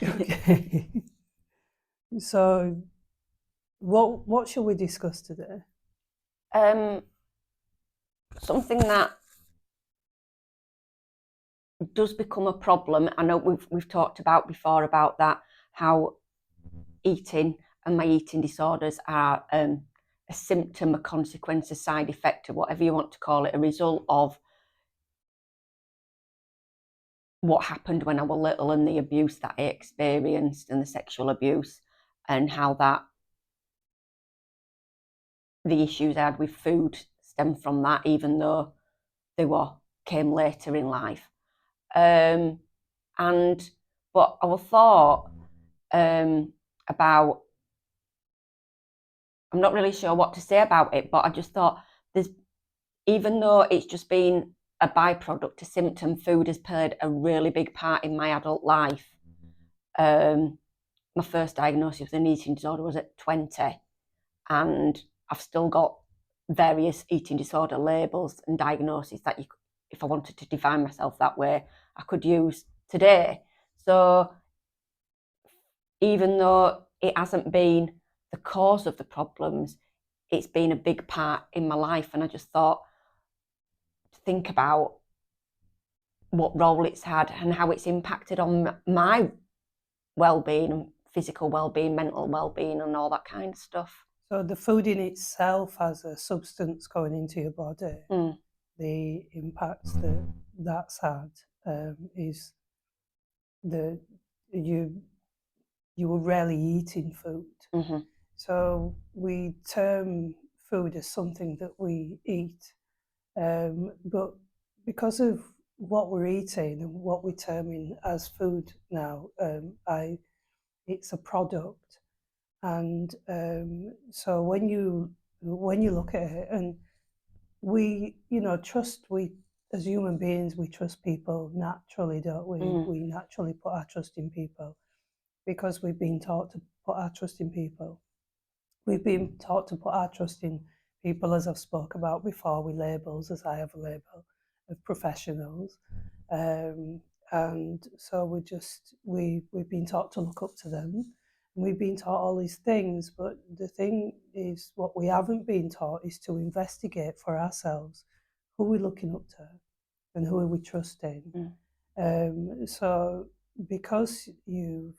Okay. So, what shall we discuss today? Something that does become a problem. I know we've talked about before about that, how eating and my eating disorders are a symptom, a consequence, a side effect, or whatever you want to call it, a result of what happened when I was little and the abuse that I experienced and the sexual abuse, and how that the issues I had with food stem from that, even though they came later in life. And but I thought about, I'm not really sure what to say about it, but I just thought there's, even though it's just been a byproduct, a symptom, food has played a really big part in my adult life. My first diagnosis of an eating disorder was at 20, and I've still got various eating disorder labels and diagnoses that you, if I wanted to define myself that way, I could use today. So even though it hasn't been the cause of the problems, it's been a big part in my life. And I just thought to think about what role it's had and how it's impacted on my well-being, physical well-being, mental well-being, and all that kind of stuff. So, the food in itself as a substance going into your body, the impacts that that's had is that you were rarely eating food. Mm-hmm. So we term food as something that we eat, but because of what we're eating and what we're terming as food now, it's a product, and so when you look at it, and we trust, we as human beings, we trust people naturally, don't we? We naturally put our trust in people because we've been taught to put our trust in people. We've been taught to put our trust in people, as I've spoke about before, with labels, as I have a label of professionals, and so we've been taught to look up to them, and we've been taught all these things. But the thing is, what we haven't been taught is to investigate for ourselves who we're looking up to and who are we trusting. So because you've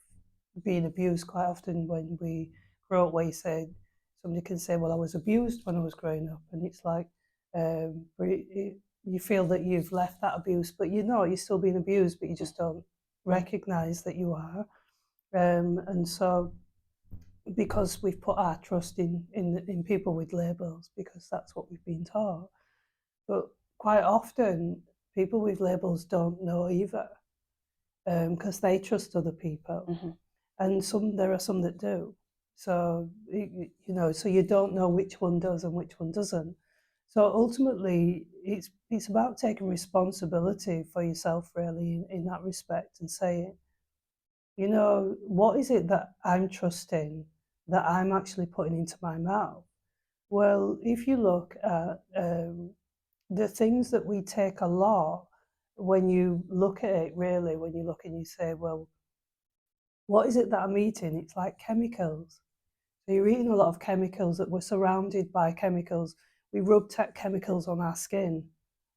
been abused, quite often when we grow up, where you say, somebody can say, well, I was abused when I was growing up, and it's like, you feel that you've left that abuse, but you know you're still being abused, but you just don't recognize that you are. And so because we've put our trust in people with labels, because that's what we've been taught, but quite often people with labels don't know either, because they trust other people. And there are some that do. So so you don't know which one does and which one doesn't. So ultimately, it's about taking responsibility for yourself, really, in that respect, and saying, what is it that I'm trusting, that I'm actually putting into my mouth? Well, if you look at the things that we take a lot, when you look at it, really, when you look and you say, well, what is it that I'm eating? It's like chemicals. So you're eating a lot of chemicals, that we're surrounded by chemicals. We rub chemicals on our skin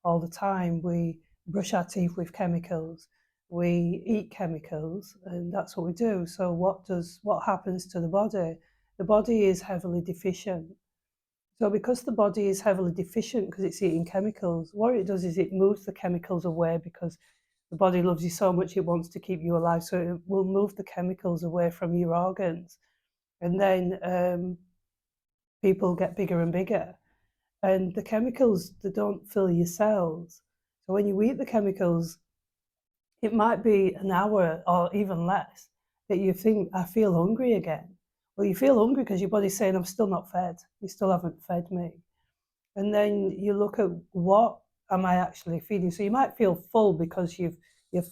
all the time. We brush our teeth with chemicals. We eat chemicals, and that's what we do. So what happens to the body? The body is heavily deficient. So because the body is heavily deficient because it's eating chemicals, what it does is it moves the chemicals away, because the body loves you so much it wants to keep you alive. So it will move the chemicals away from your organs. And then people get bigger and bigger. And the chemicals, they don't fill your cells. So when you eat the chemicals, it might be an hour or even less that you think, I feel hungry again. Well, you feel hungry because your body's saying, I'm still not fed. You still haven't fed me. And then you look at, what am I actually feeding? So you might feel full because you've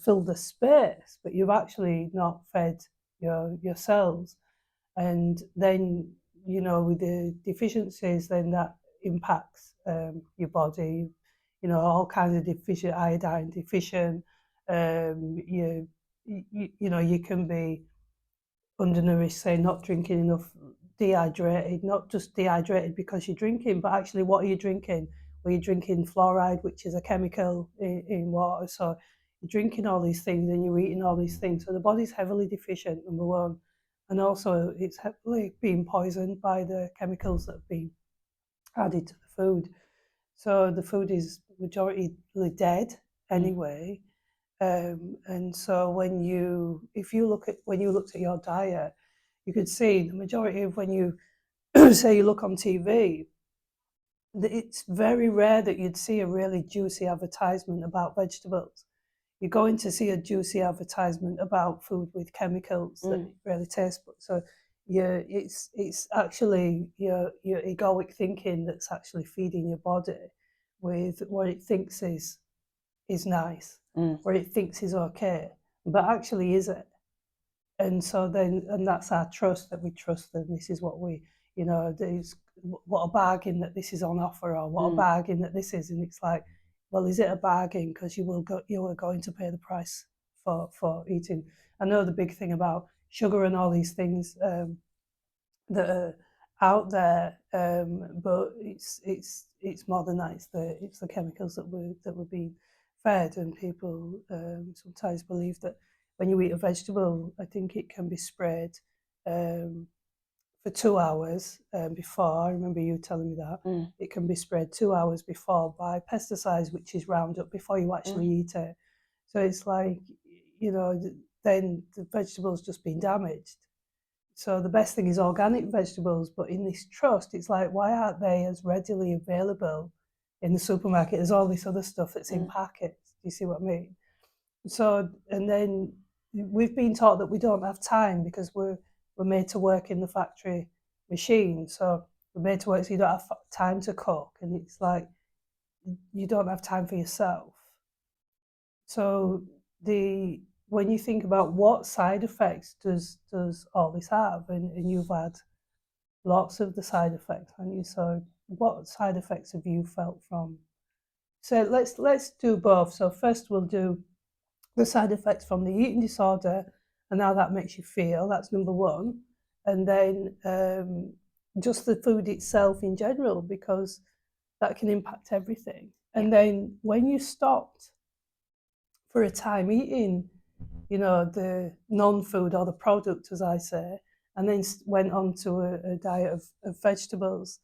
filled the space, but you've actually not fed your cells. And then, with the deficiencies, then that impacts your body. All kinds of deficient, iodine deficient. You can be undernourished, say not drinking enough, dehydrated, not just dehydrated because you're drinking, but actually what are you drinking? Well, you're drinking fluoride, which is a chemical in water. So you're drinking all these things and you're eating all these things. So the body's heavily deficient, number one. And also it's heavily being poisoned by the chemicals that have been added to the food. So the food is majority dead anyway. And so if you looked at your diet, you could see the majority of when you say you look on TV, it's very rare that you'd see a really juicy advertisement about vegetables. You're going to see a juicy advertisement about food with chemicals that really taste good. So it's actually your egoic thinking that's actually feeding your body with what it thinks is nice, what it thinks is okay, but actually is it? And so and that's our trust, that we trust that this is what we, what a bargain that this is on offer, or what a bargain that this is. And it's like, well, is it a bargain? Because you are going to pay the price for eating. I know the big thing about sugar and all these things that are out there, but it's more than that. It's the chemicals that we're being fed, and people sometimes believe that when you eat a vegetable, I think it can be sprayed for 2 hours before. I remember you telling me that it can be sprayed 2 hours before by pesticides, which is Roundup, before you actually eat it. So it's like, then the vegetable's just been damaged. So the best thing is organic vegetables, but in this trust, it's like, why aren't they as readily available in the supermarket as all this other stuff that's in packets? Do you see what I mean? So, and then we've been taught that we don't have time because we're made to work in the factory machine. So we're made to work, so you don't have time to cook, and it's like you don't have time for yourself. So when you think about what side effects does all this have, and you've had lots of the side effects, haven't you? So what side effects have you felt from? So let's do both. So first we'll do the side effects from the eating disorder and how that makes you feel. That's number one. And then just the food itself in general, because that can impact everything. And then when you stopped for a time eating, the non-food or the product, as I say, and then went on to a diet of vegetables.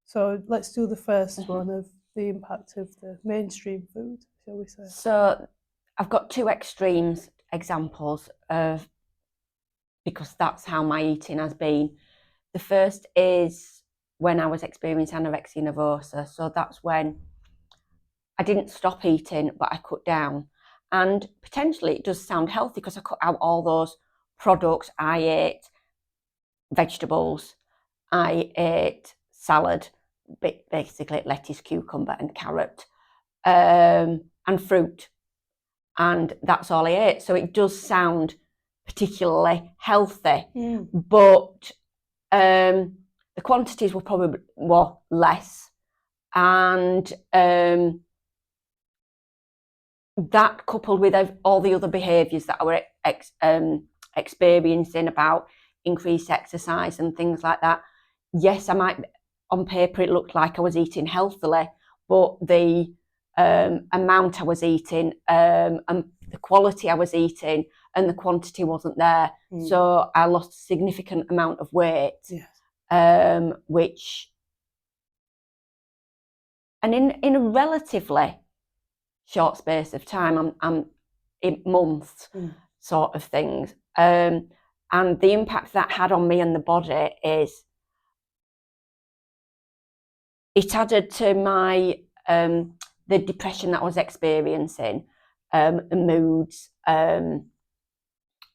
So let's do the first one of the impact of the mainstream food, shall we say? So I've got two extremes examples of, because that's how my eating has been. The first is when I was experiencing anorexia nervosa. So that's when I didn't stop eating, but I cut down. And potentially it does sound healthy because I cut out all those products. I ate vegetables, I ate salad, basically lettuce, cucumber and carrot, and fruit. And that's all I ate. So it does sound particularly healthy, but the quantities were probably less. And that, coupled with all the other behaviours that I were experiencing about increased exercise and things like that, yes, I might, on paper, it looked like I was eating healthily, but the amount I was eating and the quality I was eating and the quantity wasn't there. So I lost a significant amount of weight, which, and in a relatively short space of time, I'm in months sort of things. And the impact that had on me and the body is, it added to my the depression that I was experiencing, the moods,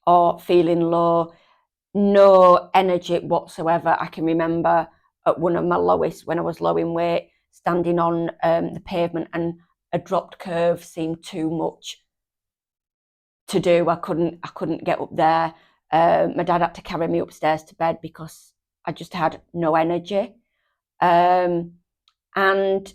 or feeling low, no energy whatsoever. I can remember at one of my lowest, when I was low in weight, standing on the pavement, and a dropped curve seemed too much to do. I couldn't get up there. My dad had to carry me upstairs to bed because I just had no energy. And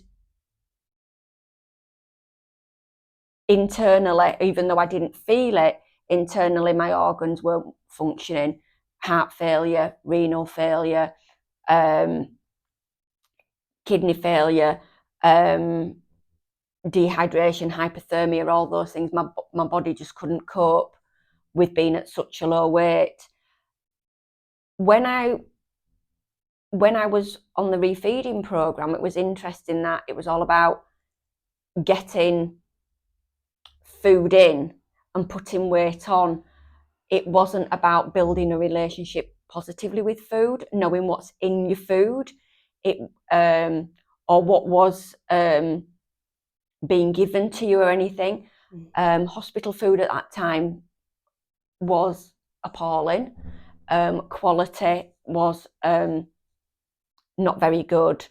internally, even though I didn't feel it, internally my organs weren't functioning heart failure, renal failure, kidney failure, dehydration, hypothermia, all those things. My body just couldn't cope with being at such a low weight. When I was on the refeeding program, it was interesting that it was all about getting food in and putting weight on. It wasn't about building a relationship positively with food, knowing what's in your food, or what was being given to you or anything. Hospital food at that time was appalling. Quality was not very good,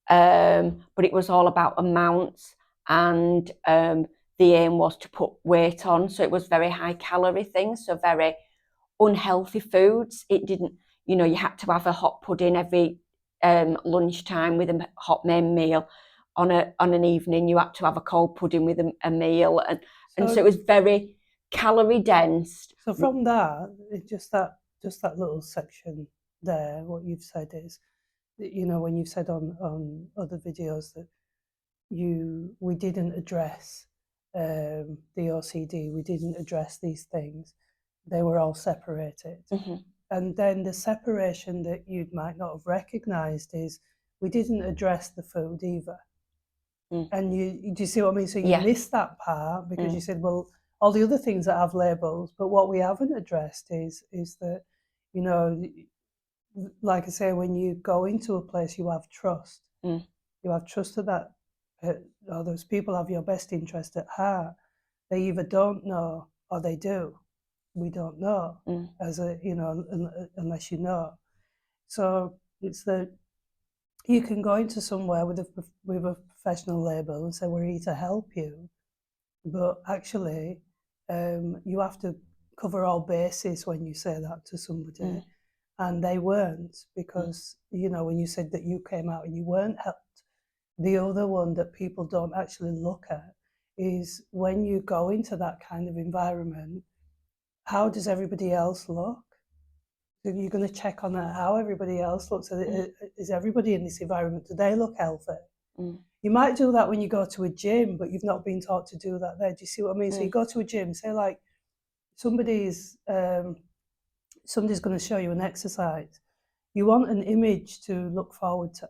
but it was all about amounts, and the aim was to put weight on. So it was very high calorie things, so very unhealthy foods. It didn't, you had to have a hot pudding every lunchtime with a hot main meal. On an evening, you had to have a cold pudding with a meal, and so it was very calorie dense. So from that, just that little section there, what you've said is, when you've said on other videos that we didn't address the OCD, we didn't address these things, they were all separated. And then the separation that you might not have recognised is we didn't address the food either. And do you see what I mean? So you missed that part because you said, well, all the other things that have labels, but what we haven't addressed is that, like I say, when you go into a place, you have trust. You have trust that those people have your best interest at heart. They either don't know or they do. We don't know, unless you know. So it's that you can go into somewhere with a professional label and say, we're here to help you. But actually, you have to cover all bases when you say that to somebody. And they weren't, because, when you said that you came out and you weren't helped, the other one that people don't actually look at is when you go into that kind of environment, how does everybody else look? So you're going to check on that, how everybody else looks. Is everybody in this environment, do they look healthy? You might do that when you go to a gym, but you've not been taught to do that there. Do you see what I mean? So you go to a gym, say like somebody's going to show you an exercise. You want an image to look forward to,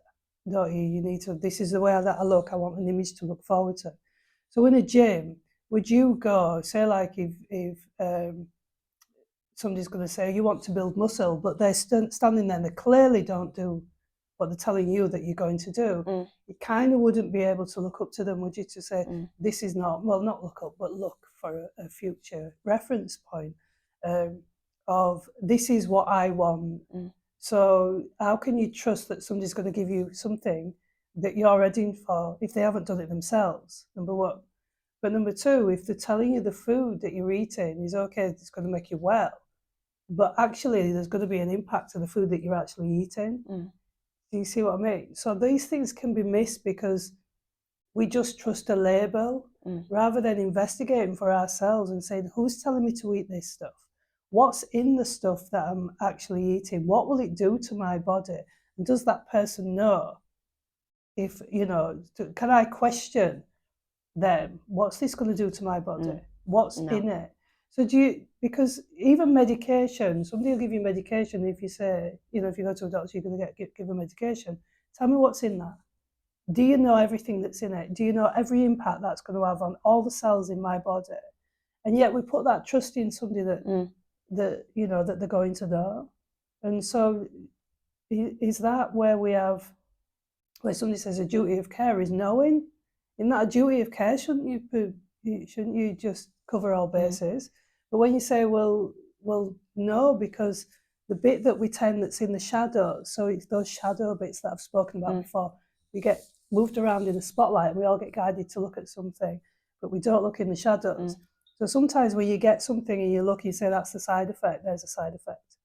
don't you? You need to, this is the way that I look, I want an image to look forward to. So in a gym, would you go, say like if somebody's going to say you want to build muscle, but they're standing there and they clearly don't do what they're telling you that you're going to do, you kind of wouldn't be able to look up to them, would you, to say, this is not, well, not look up, but look for a future reference point of this is what I want. So how can you trust that somebody's going to give you something that you're ready for if they haven't done it themselves, number one? But number two, if they're telling you the food that you're eating is okay, it's going to make you well, but actually there's going to be an impact to the food that you're actually eating. Do you see what I mean? So these things can be missed because we just trust a label rather than investigating for ourselves and saying, who's telling me to eat this stuff? What's in the stuff that I'm actually eating? What will it do to my body? And does that person know? If, can I question them? What's this going to do to my body? What's in it? So because even medication, somebody will give you medication. If you say, if you go to a doctor, you're going to give a medication. Tell me what's in that. Do you know everything that's in it? Do you know every impact that's going to have on all the cells in my body? And yet we put that trust in somebody that they're going to know. And so is that where somebody says a duty of care is knowing? Isn't that a duty of care? Shouldn't you just cover all bases? But when you say, well, no, because the bit that we tend that's in the shadows, so it's those shadow bits that I've spoken about before, we get moved around in the spotlight and we all get guided to look at something, but we don't look in the shadows. So sometimes when you get something and you look, you say that's the side effect, there's a side effect.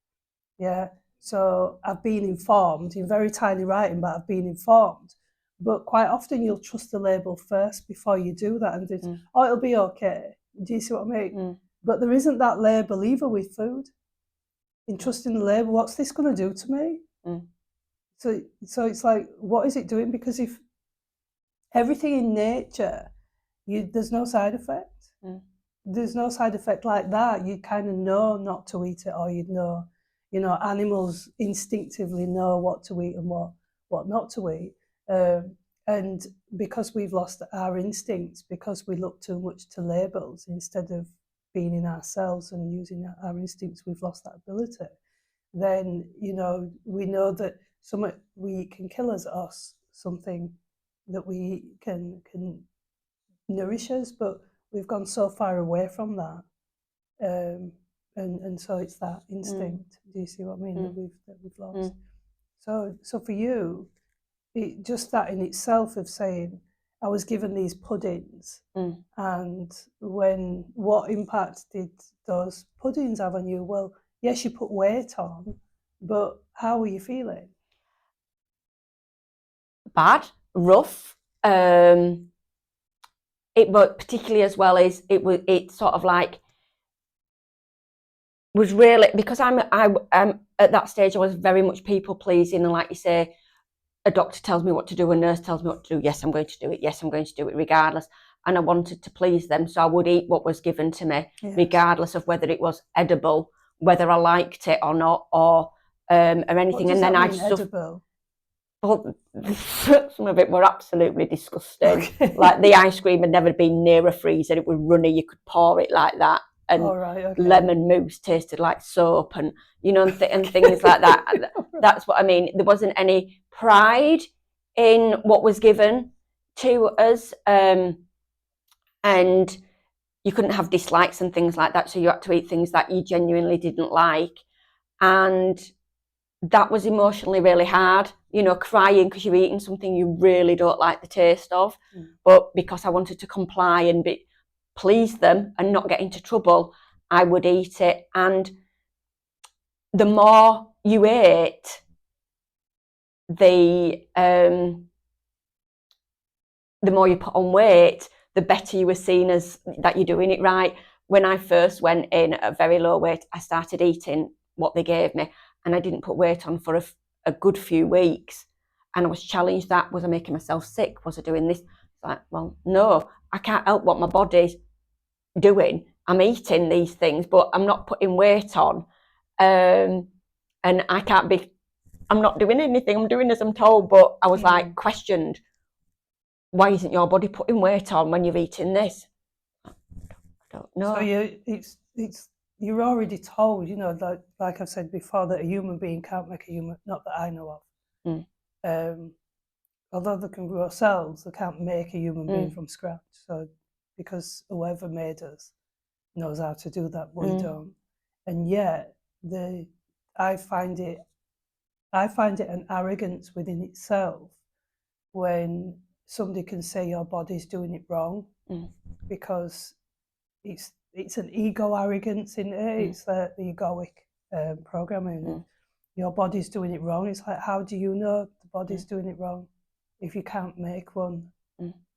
Yeah. So I've been informed in very tiny writing, but I've been informed. But quite often you'll trust the label first before you do that and think, oh, it'll be okay. Do you see what I mean? But there isn't that label either with food. in trusting the label. What's this going to do to me? Mm. So it's like, what is it doing? Because if everything in nature, there's no side effect. Mm. There's no side effect like that. You kind of know not to eat it, or you'd know, animals instinctively know what to eat and what not to eat. And because we've lost our instincts, because we look too much to labels instead of being in ourselves and using our instincts, we've lost that ability. Then, we know that something we eat can kill us, or something that we eat can nourish us, but we've gone so far away from that. And so it's that instinct. Do you see what I mean? That we've lost. So for you, just that in itself of saying, I was given these puddings, and what impact did those puddings have on you? Well, yes, you put weight on, but how were you feeling? Bad, rough. It, but particularly as well as it sort of like was really, because I'm at that stage I was very much people pleasing, and like you say, a doctor tells me what to do, a nurse tells me what to do. Yes, I'm going to do it. Yes, I'm going to do it regardless. And I wanted to please them, so I would eat what was given to me, regardless of whether it was edible, whether I liked it or not, or anything. What does and then that I mean, edible? Well, some of it were absolutely disgusting. Okay. Like the ice cream had never been near a freezer. It was runny. You could pour it like that. And lemon mousse tasted like soap, and and things like that. That's what I mean. There wasn't any pride in what was given to us, and you couldn't have dislikes and things like that. So you had to eat things that you genuinely didn't like, and that was emotionally really hard, crying because you're eating something you really don't like the taste of. But because I wanted to comply and please them and not get into trouble, I would eat it. And the more you ate, the more you put on weight, the better you were seen as that you're doing it right. When I first went in at very low weight, I started eating what they gave me, and I didn't put weight on for a good few weeks. And I was challenged that, was I making myself sick? Was I doing this? It's like, well, no, I can't help what my body's doing. I'm eating these things, but I'm not putting weight on. And I'm not doing anything. I'm doing as I'm told. But I was like questioned, why isn't your body putting weight on when you're eating this? I don't know. So you're already told, like I've said before, that a human being can't make a human, not that I know of. Although they can grow cells, they can't make a human being from scratch. So because whoever made us knows how to do that, but we don't. And yet I find it an arrogance within itself when somebody can say your body's doing it wrong, because it's an ego arrogance in it. It's the egoic programming. Your body's doing it wrong. It's like, how do you know the body's doing it wrong if you can't make one?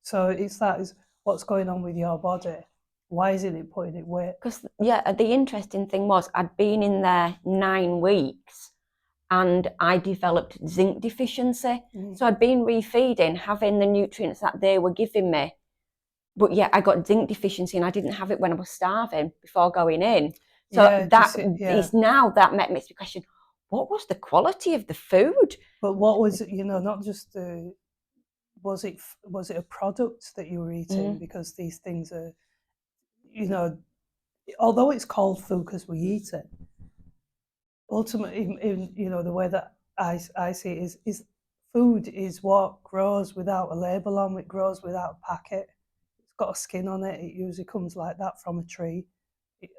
So it's what's going on with your body. Why isn't it putting it weight? Because the interesting thing was, I'd been in there 9 weeks and I developed zinc deficiency. So I'd been refeeding, having the nutrients that they were giving me, but yet I got zinc deficiency, and I didn't have it when I was starving before going in. So it's now that makes me question, what was the quality of the food? But what was it, not just was it a product that you were eating? Because these things are, although it's called food because we eat it, ultimately, the way that I see it is food is what grows without a label on. It grows without a packet. It's got a skin on it. It usually comes like that from a tree,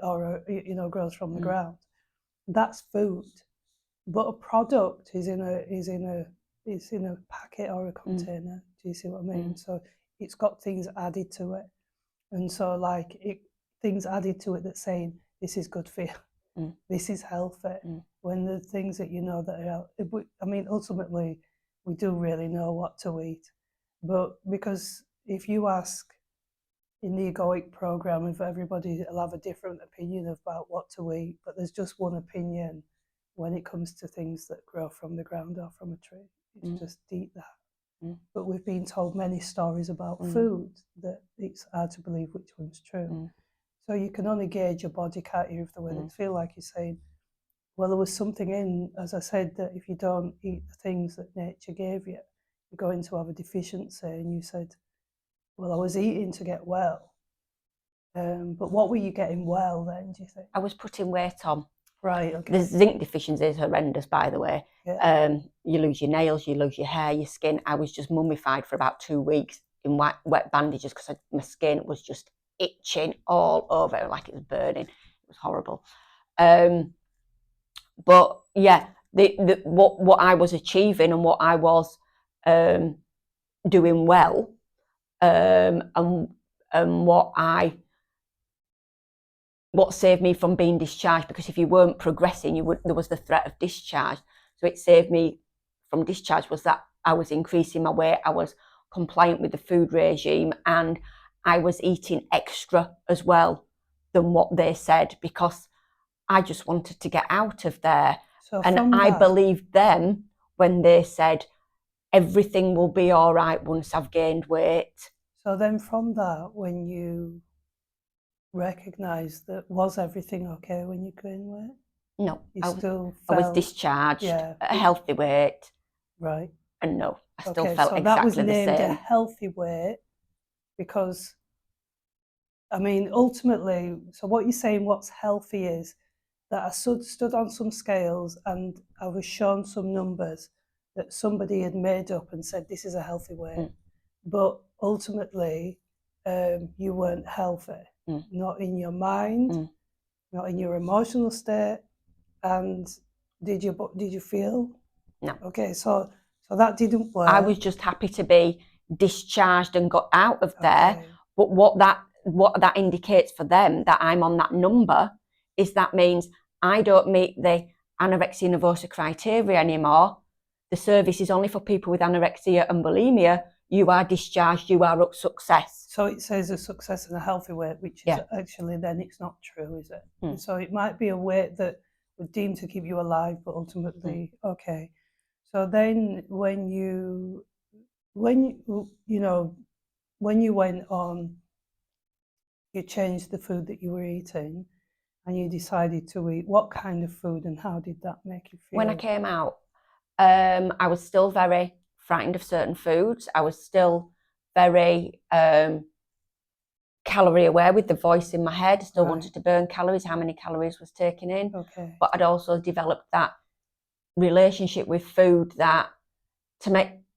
or grows from the ground. That's food. But a product is in a packet or a container. Do you see what I mean? So it's got things added to it, and so things added to it that's saying this is good for you, this is healthy. When the things that that are, I mean, ultimately, we do really know what to eat, but because if you ask in the egoic program, if everybody will have a different opinion about what to eat, but there's just one opinion. when it comes to things that grow from the ground or from a tree. It's just eat that. But we've been told many stories about food that it's hard to believe which one's true. So you can only gauge your body, can't you, if the way they feel, like you're saying, well, there was something in, as I said, that if you don't eat the things that nature gave you, you're going to have a deficiency. And you said, well, I was eating to get well. But what were you getting well then, do you think? I was putting weight on. Right, okay. The zinc deficiency is horrendous, by the way. Yeah. You lose your nails, you lose your hair, your skin. I was just mummified for about 2 weeks in wet bandages because my skin was just itching all over, like it was burning. It was horrible. But yeah, what I was achieving and what I was doing well, and what saved me from being discharged, because if you weren't progressing, there was the threat of discharge. So it saved me from discharge was that I was increasing my weight, I was compliant with the food regime, and I was eating extra as well than what they said, because I just wanted to get out of there. So and I believed them when they said everything will be all right once I've gained weight. So then from that, when you recognised that, was everything okay when you gained weight? No, I was discharged at a healthy weight. Right. And no, I still felt exactly the same. So that was named a healthy weight because, I mean, ultimately, so what you're saying, what's healthy is that I stood on some scales and I was shown some numbers that somebody had made up and said, this is a healthy weight. But ultimately, you weren't healthy, not in your mind, not in your emotional state. And did you feel? No. Okay, so that didn't work. I was just happy to be discharged and got out of there. Okay. But what that indicates for them, that I'm on that number, is that means I don't meet the anorexia nervosa criteria anymore. The service is only for people with anorexia and bulimia. You are discharged, you are a success. So it says a success and a healthy weight, which is actually, then it's not true, is it? So it might be a weight that would deem to keep you alive, but ultimately, okay. So then when you went on, you changed the food that you were eating and you decided to eat what kind of food, and how did that make you feel? When I came out, I was still very frightened of certain foods. I was still very calorie aware with the voice in my head. I still wanted to burn calories, how many calories was taken in. Okay. But I'd also developed that relationship with food that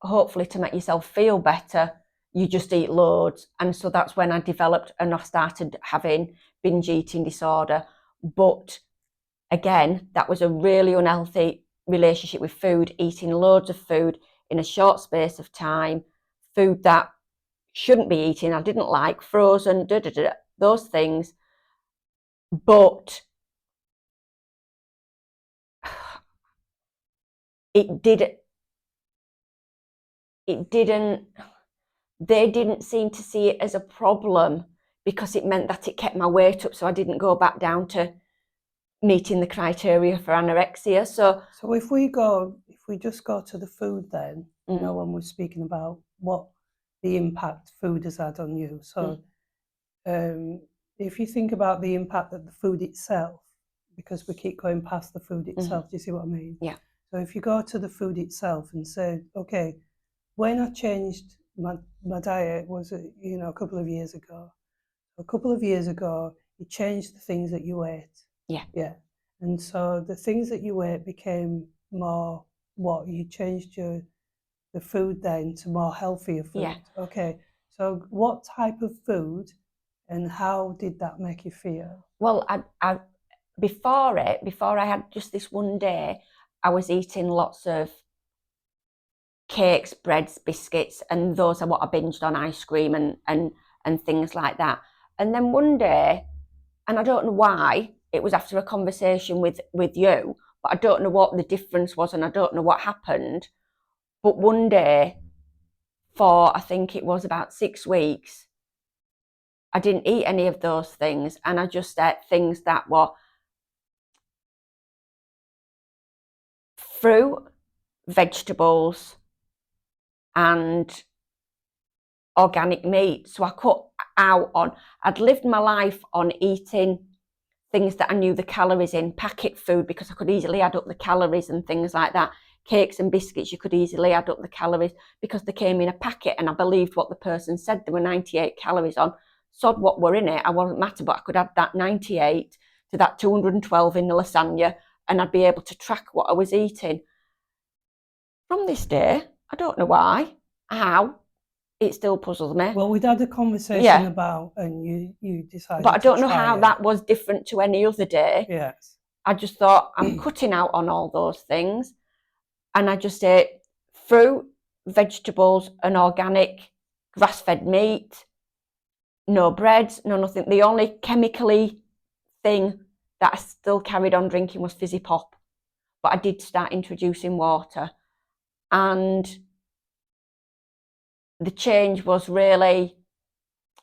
hopefully to make yourself feel better, you just eat loads. And so that's when I developed and I started having binge eating disorder. But again, that was a really unhealthy relationship with food, eating loads of food in a short space of time, food that shouldn't be eating, I didn't like, frozen, those things. But they didn't seem to see it as a problem, because it meant that it kept my weight up, so I didn't go back down to meeting the criteria for anorexia. So if we just go to the food then, when we're speaking about what the impact food has had on you. So if you think about the impact that the food itself, because we keep going past the food itself, do you see what I mean? Yeah. So if you go to the food itself and say, okay, when I changed my diet, was it, a couple of years ago? A couple of years ago, you changed the things that you ate. Yeah. Yeah. And so the things that you ate became more, you changed the food then to more healthier food. Yeah. Okay. So what type of food and how did that make you feel? Well, before I had just this one day, I was eating lots of cakes, breads, biscuits, and those are what I binged on, ice cream and things like that. And then one day, and I don't know why, it was after a conversation with you, but I don't know what the difference was and I don't know what happened. But one day, for I think it was about 6 weeks, I didn't eat any of those things, and I just ate things that were fruit, vegetables, and organic meat. So I cut out on, I'd lived my life on eating things that I knew the calories in, packet food, because I could easily add up the calories and things like that. Cakes and biscuits, you could easily add up the calories because they came in a packet and I believed what the person said. There were 98 calories on. Sod what were in it, I wouldn't matter, but I could add that 98 to that 212 in the lasagna and I'd be able to track what I was eating. From this day, I don't know why, how, it still puzzles me. Well, we'd had a conversation about, and you decided. But I don't know how that was different to any other day. Yes. I just thought I'm cutting out on all those things, and I just ate fruit, vegetables, and organic grass-fed meat. No breads, no nothing. The only chemically thing that I still carried on drinking was fizzy pop, but I did start introducing water, and the change was really,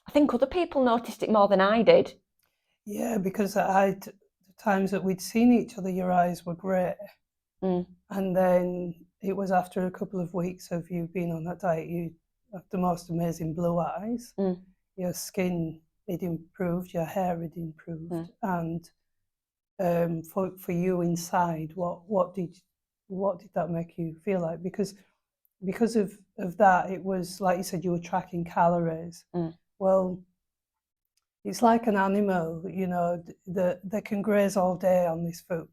I think other people noticed it more than I did. Yeah, because the times that we'd seen each other, your eyes were grey. And then it was after a couple of weeks of you being on that diet, you had the most amazing blue eyes. Your skin had improved, your hair had improved, and for you inside, what did that make you feel like? Because of that, it was like you said, you were tracking calories. Well, it's like an animal, you know, that they can graze all day on this food.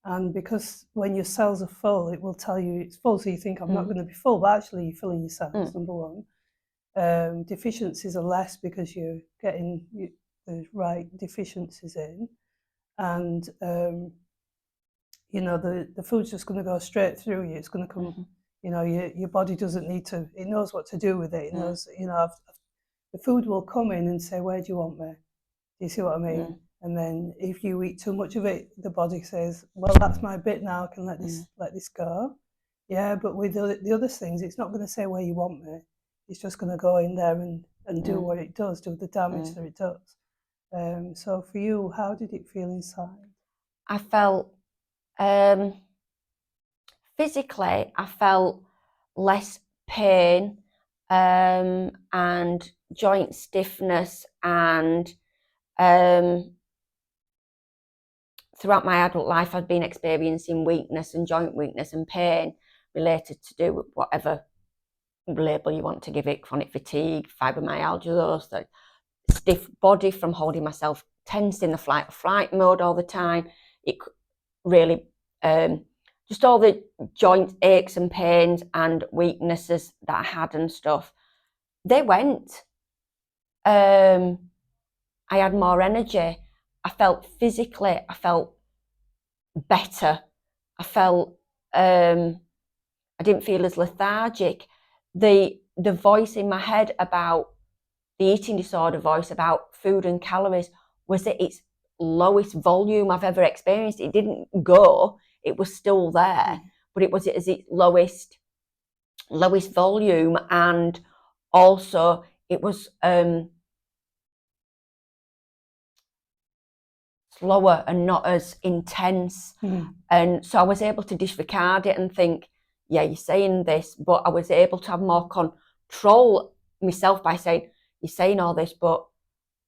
And because when your cells are full, it will tell you it's full, so you think, I'm not going to be full, but actually you're filling your cells, number one. Deficiencies are less because you're getting the right deficiencies in. And, you know, the food's just going to go straight through you. It's going to come, you know, your body doesn't need to, it knows what to do with it. It knows, you know, the food will come in and say, where do you want me? Do you see what I mean? And then if you eat too much of it, the body says, well, that's my bit now, I can let this go. Yeah, but with the other things, it's not going to say where you want me. It's just going to go in there and do what it does, do the damage that it does. So for you, how did it feel inside? I felt, physically, I felt less pain and joint stiffness, and throughout my adult life I've been experiencing weakness and joint weakness and pain related to do with whatever label you want to give it, chronic fatigue, fibromyalgia, those things. Stiff body from holding myself tense in the flight mode all the time. It really, just all the joint aches and pains and weaknesses that I had and stuff, they went. I had more energy. I felt physically, I felt better. I felt, I didn't feel as lethargic. The voice in my head about the eating disorder voice about food and calories was at its lowest volume I've ever experienced. It didn't go, it was still there, but it was at its lowest volume, and also it was slower and not as intense. And so I was able to disregard it and think, yeah, you're saying this, but I was able to have more control myself by saying, you're saying all this, but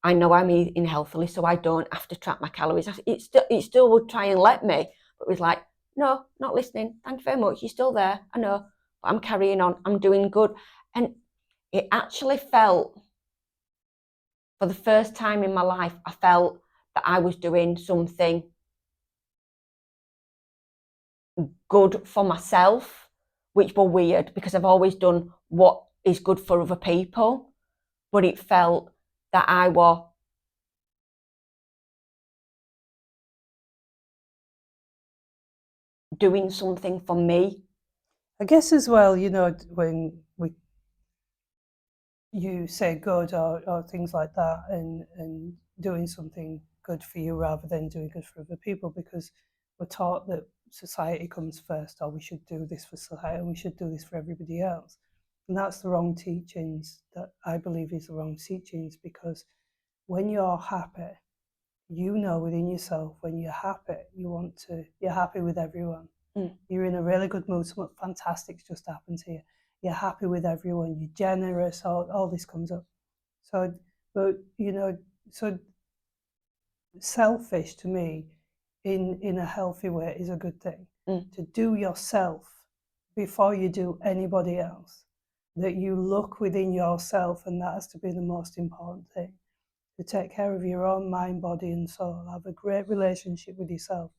I know I'm eating healthily, so I don't have to track my calories. It still would try and let me, but it was like, no, not listening. Thank you very much. You're still there. I know, but I'm carrying on. I'm doing good. And it actually felt, for the first time in my life, I felt that I was doing something good for myself, which were weird because I've always done what is good for other people. But it felt that I was doing something for me. I guess as well, you know, when you say good or things like that, and doing something good for you rather than doing good for other people, because we're taught that society comes first, or we should do this for society and we should do this for everybody else. And that's the wrong teachings. That I believe is the wrong teachings, because when you're happy, you know within yourself, when you're happy, you're happy with everyone. You're in a really good mood, something fantastic's just happened to you. You're happy with everyone, you're generous, all this comes up. So, but, you know, so selfish to me in a healthy way is a good thing. To do yourself before you do anybody else, that you look within yourself, and that has to be the most important thing. To take care of your own mind, body, and soul, have a great relationship with yourself.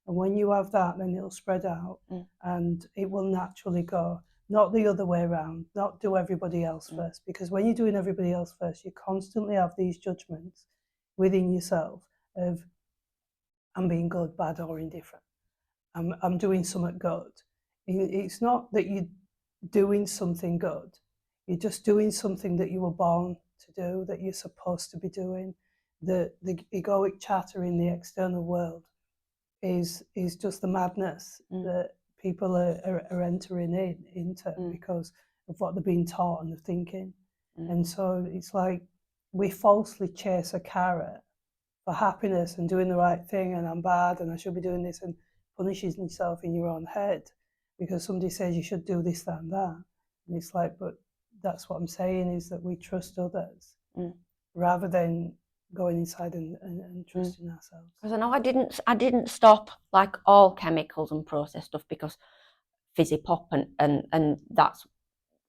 And when you have that, then it'll spread out and it will naturally go. Not the other way around, not do everybody else first. Because when you're doing everybody else first, you constantly have these judgments within yourself of, I'm being good, bad, or indifferent. I'm doing something good. It's not that you're doing something good. You're just doing something that you were born to do, that you're supposed to be doing. The egoic chatter in the external world is just the madness that people are entering into because of what they're being taught and they're thinking. And so it's like we falsely chase a carrot for happiness and doing the right thing, and I'm bad and I should be doing this, and punishing yourself in your own head because somebody says you should do this, that, and that. And it's like, but that's what I'm saying, is that we trust others rather than going inside and trusting ourselves. Because I know I didn't stop like all chemicals and processed stuff because fizzy pop and that's,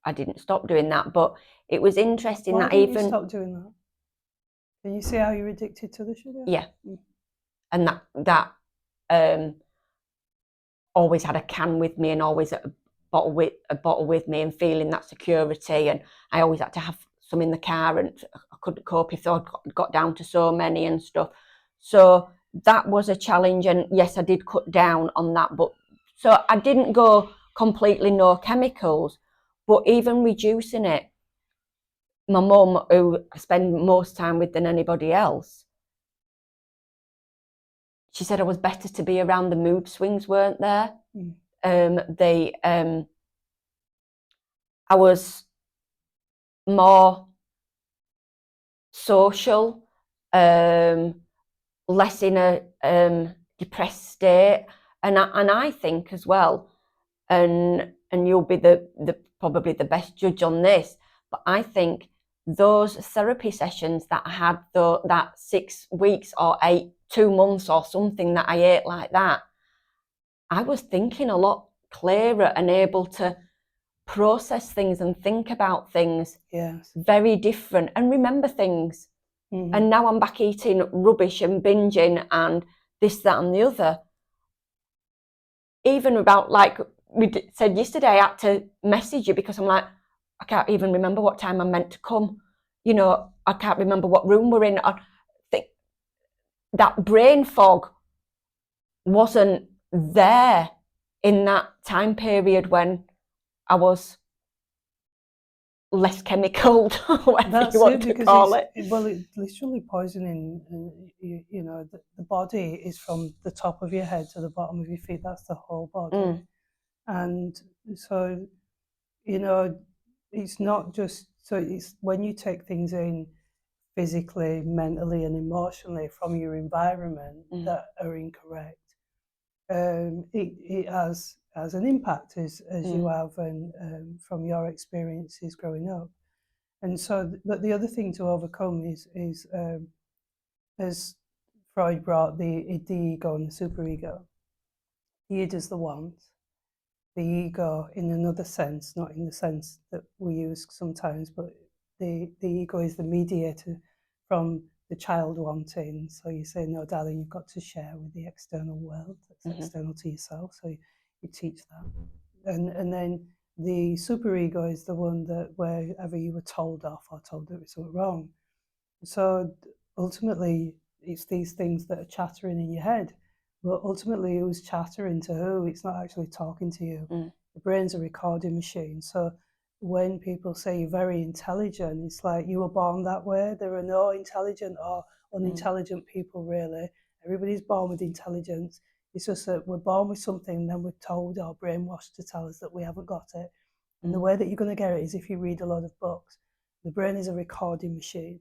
I didn't stop doing that. But it was interesting Why that didn't even you stop doing that? Can you see how you're addicted to the sugar? Yeah. And that always had a can with me and always a bottle with me, and feeling that security. And I always had to have some in the car, and I couldn't cope if I got down to so many and stuff. So that was a challenge, and yes, I did cut down on that. But so I didn't go completely no chemicals, but even reducing it, my mum, who I spend most time with than anybody else, she said I was better to be around. The mood swings weren't there. I was more social, less in a depressed state, and I think as well, and you'll be the probably the best judge on this, but I think those therapy sessions that I had, that 6 weeks or 2 months or something that I ate like that, I was thinking a lot clearer and able to process things and think about things very different and remember things. And now I'm back eating rubbish and binging and this, that, and the other. Even about, like we said yesterday, I had to message you because I'm like, I can't even remember what time I'm meant to come. You know, I can't remember what room we're in. I think that brain fog wasn't there in that time period when I was less chemical, whatever you want to call it. Well, it's literally poisoning. You know, the body is from the top of your head to the bottom of your feet. That's the whole body. And so, you know, it's not just, so it's when you take things in physically, mentally, and emotionally from your environment that are incorrect. It has an impact as you have, and from your experiences growing up. And so, but the other thing to overcome is as Freud brought the ego and the superego. The id is the want. The ego, in another sense, not in the sense that we use sometimes, but the ego is the mediator from the child wanting. So you say, no, darling, you've got to share with the external world that's external to yourself. So you teach that. And then the superego is the one that wherever you were told off or told that it was something wrong. So ultimately, it's these things that are chattering in your head. But ultimately, who's chattering to who? It's not actually talking to you. The brain's a recording machine. So when people say you're very intelligent, it's like you were born that way. There are no intelligent or unintelligent people, really. Everybody's born with intelligence. It's just that we're born with something, then we're told or brainwashed to tell us that we haven't got it. And the way that you're going to get it is if you read a lot of books. The brain is a recording machine.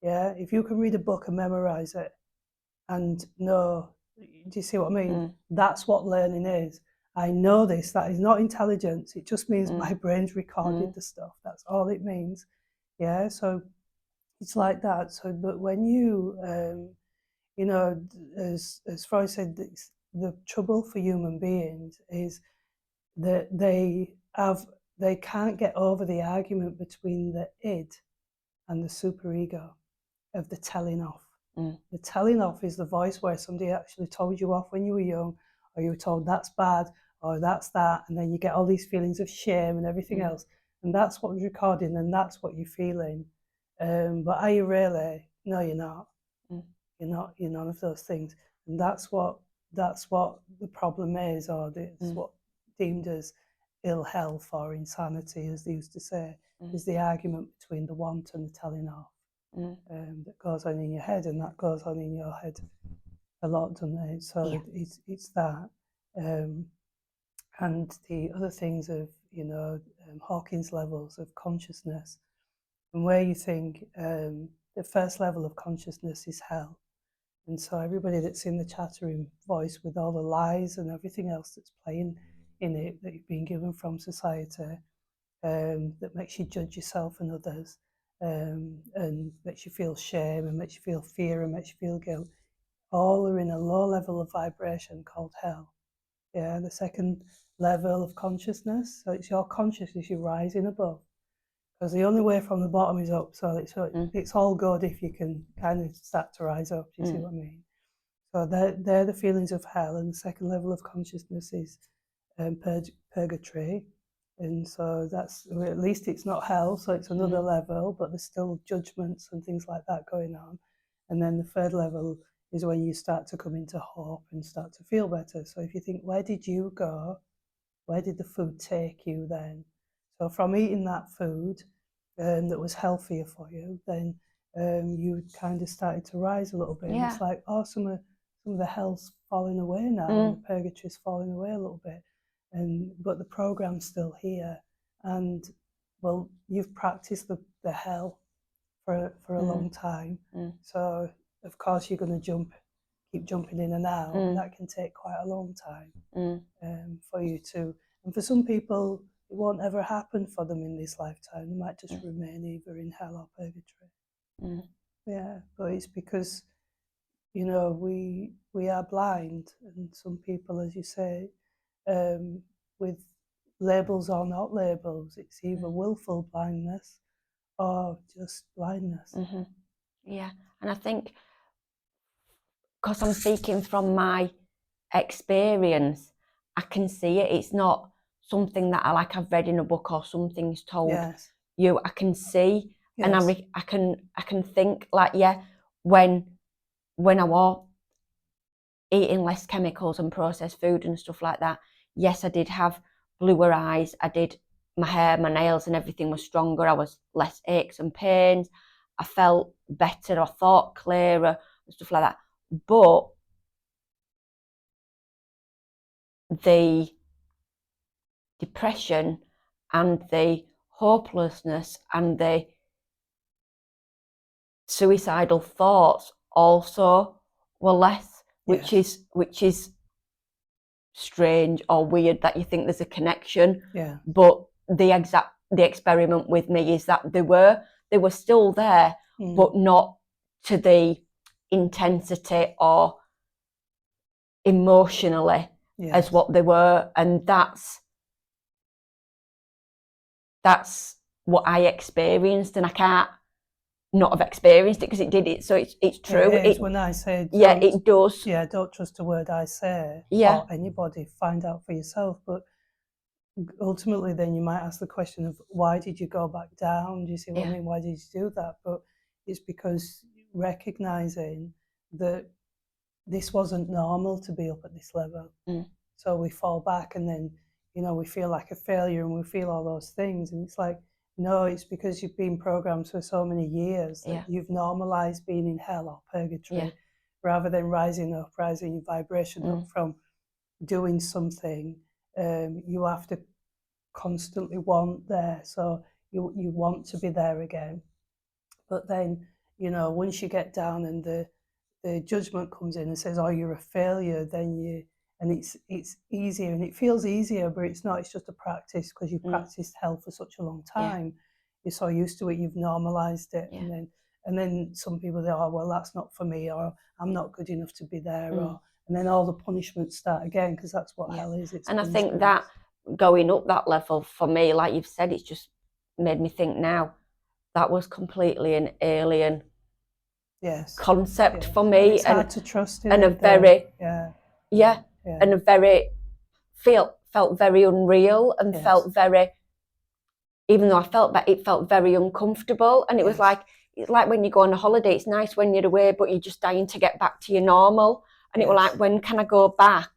Yeah, if you can read a book and memorize it and know, do you see what I mean? That's what learning is. I know this. That is not intelligence. It just means my brain's recorded Mm. the stuff. That's all it means. Yeah. So it's like that. So, but when you, you know, as Freud said, the trouble for human beings is that they can't get over the argument between the id and the superego of the telling off. The telling off is the voice where somebody actually told you off when you were young, or you were told that's bad, or that's that, and then you get all these feelings of shame and everything else. And that's what was recording, and that's what you're feeling. But are you really? No, you're not. You're not. You're none of those things. And that's what the problem is, or it's what deemed as ill health or insanity, as they used to say, is the argument between the want and the telling off. That goes on in your head, and that goes on in your head a lot, doesn't it? So it's that, and the other things of Hawking's levels of consciousness, and where you think the first level of consciousness is hell, and so everybody that's in the chattering voice with all the lies and everything else that's playing in it that you've been given from society, that makes you judge yourself and others, and makes you feel shame and makes you feel fear and makes you feel guilt, all are in a low level of vibration called hell. Yeah, the second level of consciousness. So it's your consciousness you're rising above. Because the only way from the bottom is up. So it's all good if you can kind of start to rise up. Do you see what I mean? So they're the feelings of hell. And the second level of consciousness is purgatory. And so that's, well, at least it's not hell, so it's another level, but there's still judgments and things like that going on. And then the third level is when you start to come into hope and start to feel better. So if you think, where did you go? Where did the food take you then? So from eating that food that was healthier for you, then you kind of started to rise a little bit. And it's like, oh, some of the hell's falling away now, and the purgatory's falling away a little bit. But the program's still here, and well, you've practiced the hell for a long time. So of course you're going to keep jumping in and out, and that can take quite a long time for you to. And for some people, it won't ever happen for them in this lifetime. They might just remain either in hell or purgatory. Yeah, but it's because we are blind, and some people, as you say, with labels or not labels, it's either willful blindness or just blindness. Yeah, and I think because I'm speaking from my experience, I can see it. It's not something that I've read in a book or something's told you. I can see, and I can think when I was eating less chemicals and processed food and stuff like that, yes, I did have bluer eyes. My hair, my nails and everything was stronger. I was less aches and pains. I felt better. I thought clearer and stuff like that. But the depression and the hopelessness and the suicidal thoughts also were less, which is strange or weird that you think there's a connection. But the experiment with me is that they were still there, but not to the intensity or emotionally as what they were, and that's what I experienced, and I can't not have experienced it because it did it. So it's true. It is when I say it does. Yeah, don't trust a word I say or anybody. Find out for yourself. But ultimately, then you might ask the question of why did you go back down? Do you see what I mean? Why did you do that? But it's because recognizing that this wasn't normal to be up at this level. So we fall back, and then we feel like a failure, and we feel all those things, and it's like, no, it's because you've been programmed for so many years that you've normalized being in hell or purgatory, rather than rising your vibration up from doing something. You have to constantly want there, so you want to be there again. But then once you get down and the judgment comes in and says, oh, you're a failure, then and it's easier and it feels easier, but it's not. It's just a practice because you've practiced health for such a long time. You're so used to it, you've normalized it, and then some people say, oh well, that's not for me, or I'm not good enough to be there, and then all the punishments start again, because that's what hell is. It's and I think that going up that level for me, like you've said, it's just made me think now that was completely an alien concept for me. It's hard to trust it, and a very and a very felt very unreal, and felt very, even though I felt that, it felt very uncomfortable. And it was like, it's like when you go on a holiday, it's nice when you're away, but you're just dying to get back to your normal. And it was like, when can I go back